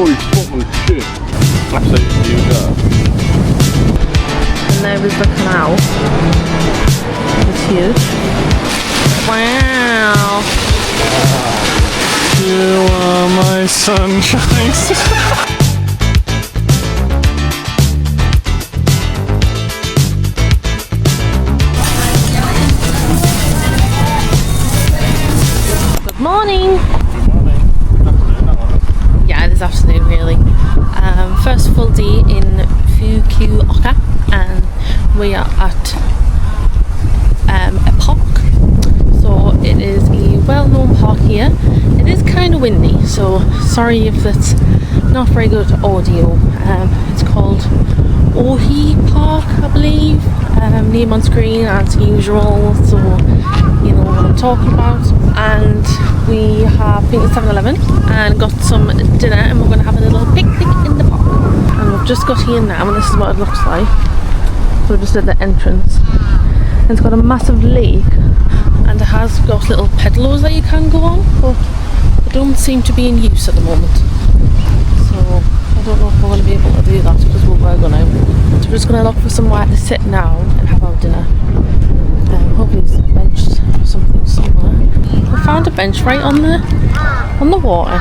Holy fucking shit. Absolutely huge that. And there is the canal. It's huge. Wow. You are my sunshine. Morning. Yeah, it is afternoon really. First full day in Fukuoka, and we are at a park. So it is a well-known park here. It is kind of windy, so sorry if it's not very good audio. It's called Ohori Park, I believe. Name on screen as usual, so you know what I'm talking about. And we have been to 7-Eleven and got some dinner, and we're going to have a little picnic in the park. And we've just got here now, and this is what it looks like. So we're just at the entrance, and it's got a massive lake, and it has got little pedals that you can go on, but they don't seem to be in use at the moment. So I don't know if we're going to be able to do that because we're going out. So we're just going to look for somewhere to sit now and have our dinner. Hopefully there's a bench or something somewhere. We found a bench right on the water.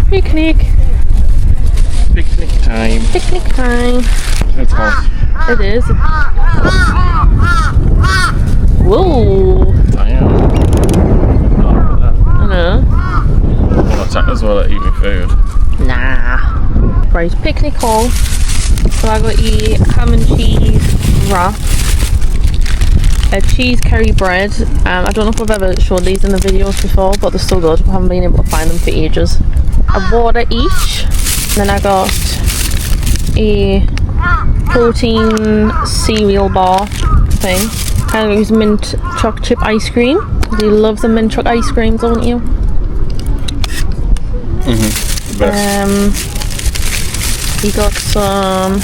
Picnic. Picnic time. Picnic time. It's hot. It is. Whoa. Damn. I know. I'll attack as well at eating food. Nah. Right, picnic hall. So I got a ham and cheese wrap, a cheese curry bread. I don't know if I've ever showed these in the videos before, but they're so good. I haven't been able to find them for ages. A water each. And then I got a protein cereal bar thing. Kind of use mint chocolate chip ice cream. You love the mint chocolate ice cream, don't you? You got some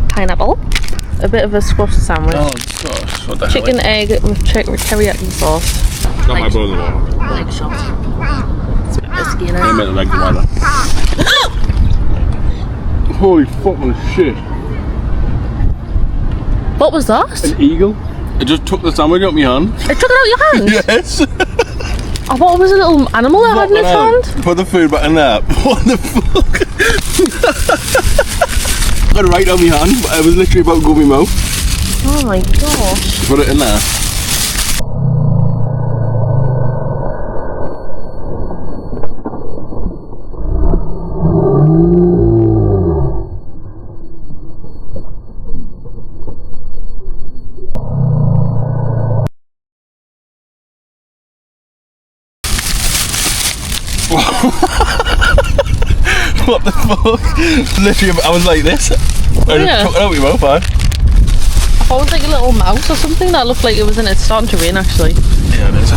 pineapple, a bit of a squash sandwich, Oh, gosh. What the hell? chicken egg with teriyaki sauce. Got my brother one. Leg shot. It's a bit risky, I innit? made the leg together. Holy fucking shit. What was that? An eagle? It just took the sandwich out of my hand. It took it out your hand? Yes. I thought it was a little animal that had in its hand. Put the food back in there. What the fuck? Got it right on my hand, but I was literally about to go in my mouth. Oh my gosh. Put it in there. What the fuck? Literally, I was like this. I just took it out of my mouth, I thought it was like a little mouse or something that looked like it was in it. It's starting to rain actually. Yeah, it is.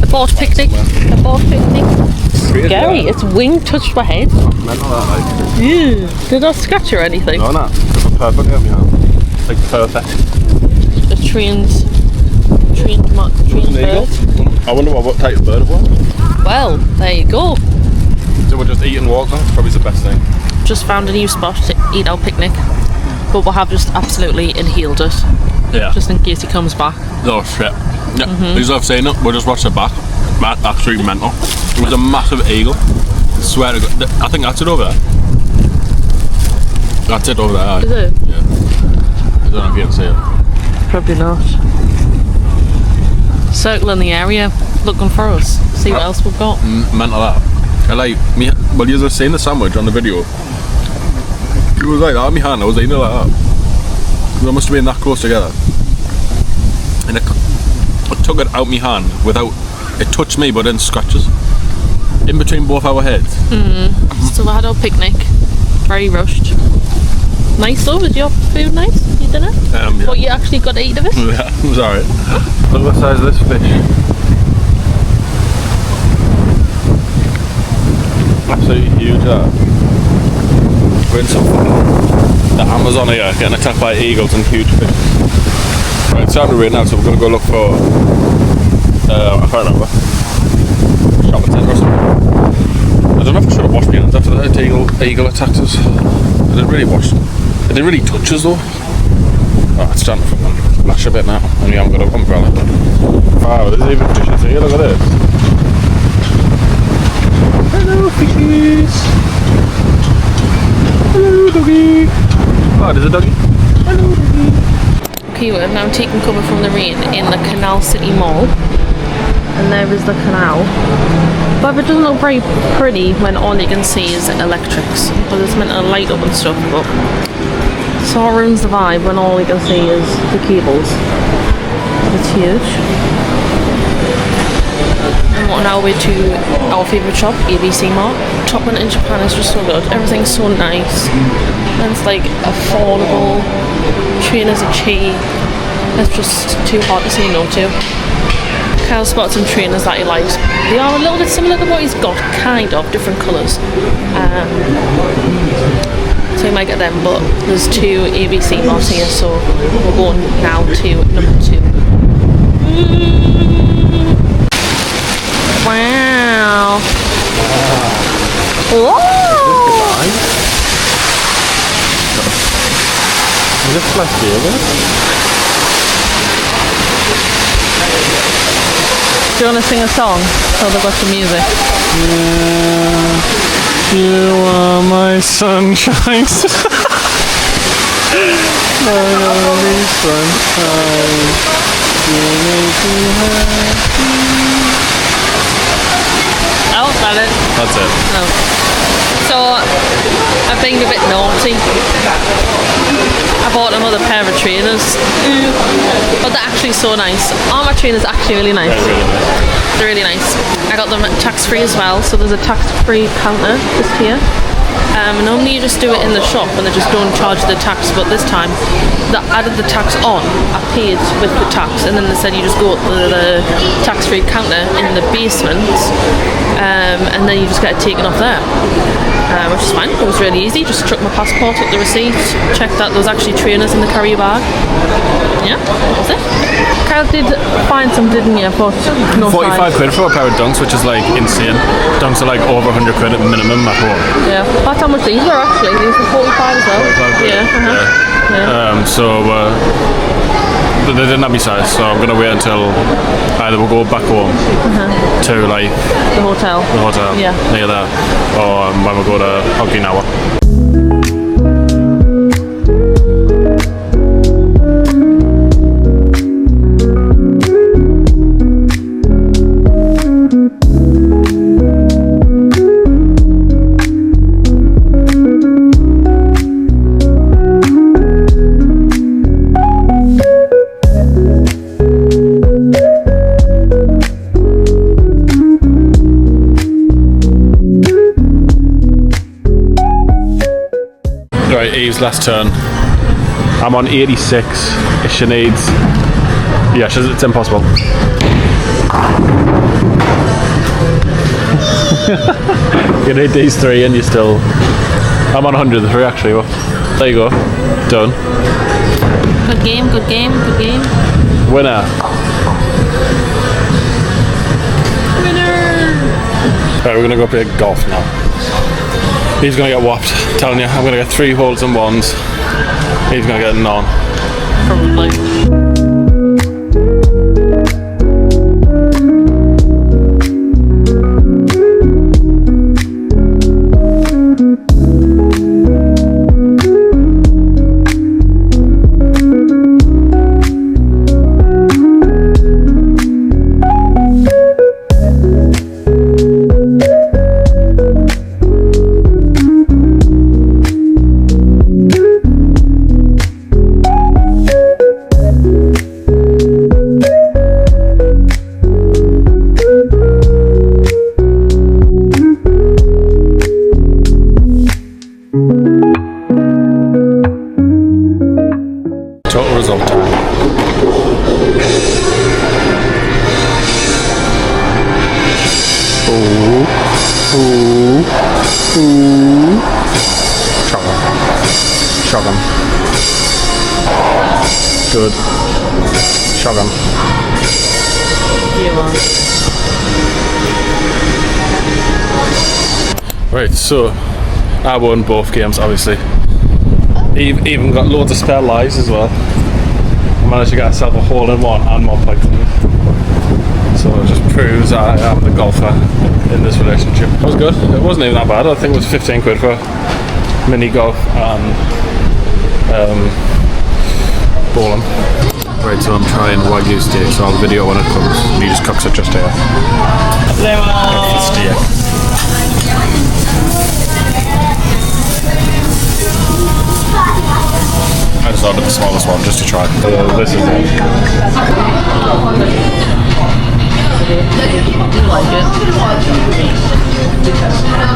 The boat picnic. The boat picnic. Scary. Its wing touched my head. Ew. Did that scratch or anything? No, no. Perfect out of my hand. Like perfect. A trained bird. I wonder what type of bird it was. Well, there you go. So we're just eating water. Probably the best thing. Just found a new spot to eat our picnic, but we have just absolutely inhaled it. Yeah. Just in case he comes back. Oh shit. Yeah. As I've seen it, we'll just watch it back. Absolutely mental. It was a massive eagle. I swear to God. I think that's it over there. That's it over there. Is it? Yeah. I don't know if you can see it. Probably not. Circling the area, looking for us. See what else we've got. Mental that. I like me. Well, you have seen the sandwich on the video. It was like that in my hand. I was eating it like that. They must have been that close together. And I took it out my hand without. It touched me, but then scratches in between both our heads. So we had our picnic. Very rushed. Nice though. Was your food nice? Your dinner? Yeah. What you actually got to eat of it? Yeah, it was alright. Look at the size of this fish. Absolutely huge, that. We're in some the Amazon here, getting attacked by eagles and huge fish. Right, it's time to rain now, so we're going to go look for, I can't remember, shopping centre or something. I don't know if I should have washed my hands after that eagle attacked us. I didn't really wash them. It didn't really touch us though. Oh, it's starting to fucking splash a bit now, and we haven't got an umbrella. Wow, there's even fishes here, look at this. Hello fishies! Hello doggy! Oh, there's a doggy. Hello doggy! Okay, we're now taking cover from the rain in the Canal City Mall. And there is the canal. But it doesn't look very pretty when all you can see is electrics. Because it's meant to light up and stuff, but it sort of ruins the vibe when all you can see is the cables. It's huge. And we're on our way to our favourite shop, ABC Mart. Shopping in Japan is just so good. Everything's so nice. And it's like affordable. Trainers are cheap. It's just too hard to say no to. Kyle spotted some trainers that he likes. They are a little bit similar to what he's got, kind of, different colours. So he might get them, but there's two ABC Marts here, so we're going now to number 2. Wow! Whoa! Is it flash here? Do you want to sing a song? So they've got some music. Yeah, you are my sunshine. My only sunshine. You make me happy. Oh, got it. That's it. No. So, I've been a bit naughty. I bought another pair of trainers. But they're actually so nice. All my trainers are actually really nice. They're really nice. I got them tax-free as well, so there's a tax-free counter just here. Normally you just do it in the shop and they just don't charge the tax, but this time they added the tax on. I paid with the tax, and then they said you just go to the tax-free counter in the basement, and then you just get it taken off there, which is fine. It was really easy. Just chucked my passport, took the receipt, checked that there was actually trainers in the carrier bag. Yeah, that was it. Kyle did find some, didn't you? But no 45 quid for a pair of dunks, which is like insane. Dunks are like over 100 quid at minimum at home. Yeah, that's how much these were actually. These were 45 as well. 45 quid. Yeah. But they didn't have me size, so I'm gonna wait until either we'll go back home to like the hotel. Yeah. Near there, or when we go to Okinawa. Eve's last turn. I'm on 86. She needs. Yeah, it's impossible. You need these 3 and you're still. I'm on 103 actually. Well, there you go. Done. Good game, good game, good game. Winner. Right, we're gonna go play golf now. He's gonna get whopped, telling you. I'm gonna get 3 holes and 1s. He's gonna get none. Probably. Total result. Shotgun. good. Shotgun. You are. Right, so I won both games, obviously. Even got loads of spare lives as well. I managed to get myself a hole-in-one and more points than you. So it just proves I am the golfer in this relationship. It was good. It wasn't even that bad. I think it was 15 quid for mini golf and bowling. Right, so I'm trying Wagyu steak, so I'll video when it comes. And he just cooks it just here. Steak. I just ordered the smallest one just to try. This is it.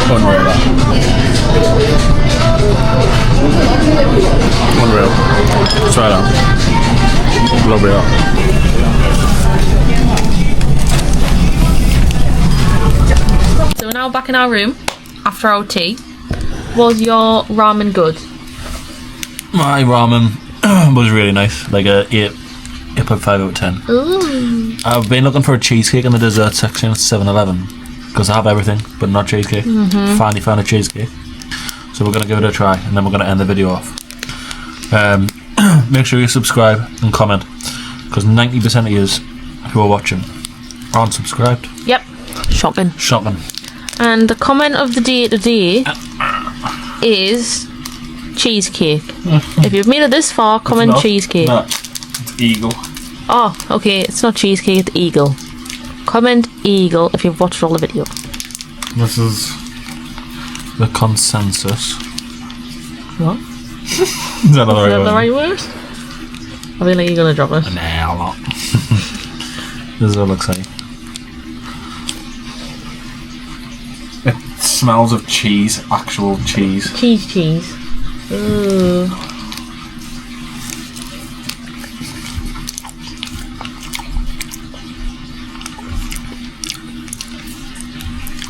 Unreal. Unreal. Try it out. Love it. So we're now back in our room after our tea. Was your ramen good? My ramen was really nice, like a 8.5 out of 10. Ooh. I've been looking for a cheesecake in the dessert section at 7-Eleven because I have everything but not cheesecake. Finally found a cheesecake, so we're going to give it a try and then we're going to end the video off. Make sure you subscribe and comment because 90% of yous who are watching aren't subscribed. Yep. Shocking. And the comment of the day today is cheesecake. If you've made it this far, comment cheesecake. No, it's eagle. Oh, okay, it's not cheesecake, it's eagle. Comment eagle if you've watched all the video. This is the consensus. What? Is that not Is that the right word? I feel like you're gonna drop it. Nah, I'm not. This is what it looks like. It smells of cheese, actual cheese. Cheese. Ooh.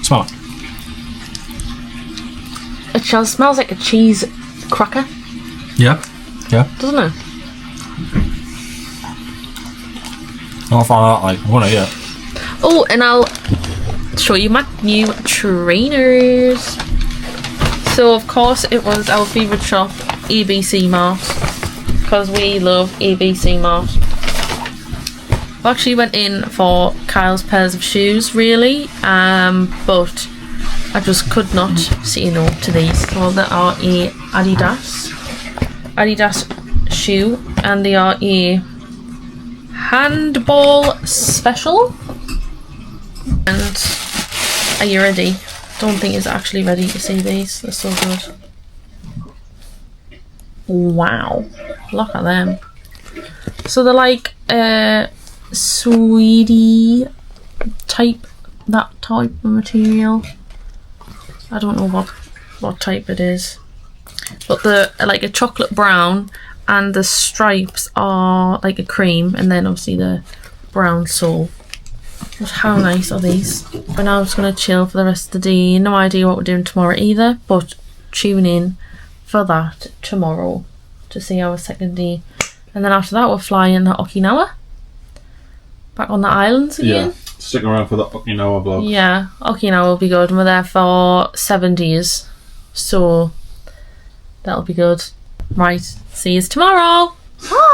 Smell it. It smells like a cheese cracker, Yeah. doesn't it? I'll find out. Like, I want to eat. Oh, and I'll show you my new trainers. So of course it was our favourite shop, ABC Mart, because we love ABC Mart. I actually went in for Kyle's pairs of shoes, really, but I just could not say no to these. So they are a Adidas shoe, and they are a handball special. And are you ready? Don't think it's actually ready to see these. They're so good. Wow, look at them. So they're like sweetie type, that type of material. I don't know what type it is, but they're like a chocolate brown and the stripes are like a cream, and then obviously the brown sole. But how nice are these? We're now just going to chill for the rest of the day. No idea what we're doing tomorrow either, but tune in for that tomorrow to see our second day. And then after that we're flying to Okinawa. Back on the islands again. Yeah, stick around for the Okinawa vlog. Yeah, Okinawa will be good. And we're there for 7 days. So that'll be good. Right, see you tomorrow. Bye.